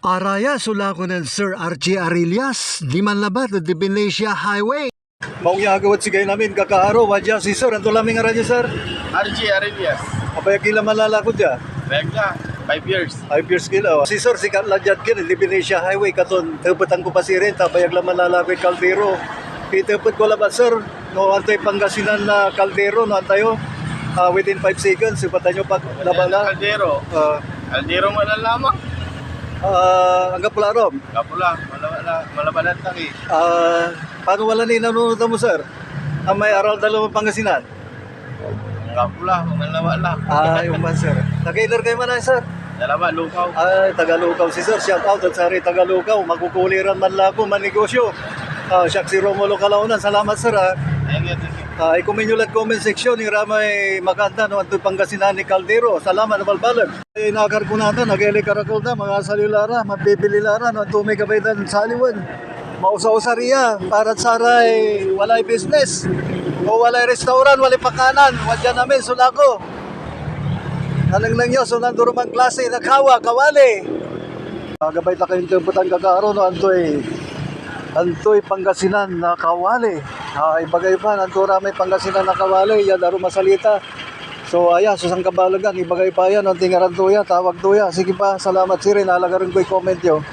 Araya sulakonan Sir R.J. Arillas, di man labat at Divinesia Highway. Maong agawat sigay namin kakaaro, wadya si Sir, anto laming aradya Sir. RJ Arillas. Apaya kila malalakot dya. Baik na, 5 years. 5 years kila. Si Sir, si Katladyat kin, Divinesia Highway, katon, tepatan ko pa si rin, tabayag lang malalakot kaldero. Itepet ko labat Sir, no antay Pangasinan na kaldero, no antayo, within 5 seconds, ipatan nyo pag labala. Caldero. Caldero mo na lamang. Hanggang pula rom. Kapula, malabalan taki. Paano wala ni nanonood mo Sir? May aral dalawang Pangasinan. Kapula, malawala. Yung man Sir. Nag-iler kayo man Sir? Dalawa, lukaw. Tagalukaw si Sir. Shout out at sari Tagalukaw. Magkukuliran man lako, manegosyo. Siya si Romulo Calaunan. Salamat Sir Thank you. i-comment nyo lang comment section yung ramay makanta no anto Pangasinan ni Caldero. Salamat na balbalag. Nakar ko natin, nag-eli karakol na, mga salilara, mabibili lara, no anto may kabaydan sa Hollywood. Mausa-usa riya, para saray, walay business. O walay restaurant, walay pakanan, wadya namin, sulako. Anang lang yun, so nandurumang klase, nakawa, kawali. Gabay ta kayong temputan kakaro, no Antoy Pangasinan na kawali. Ibagay pa, nantura may Pangasinan na kawali, yan daro masalita. So susang kabalagan, ibagay pa yan, ang tingaran tuya, tawag tuya. Sige pa, salamat sirin, nalaga rin ko i-comment yun.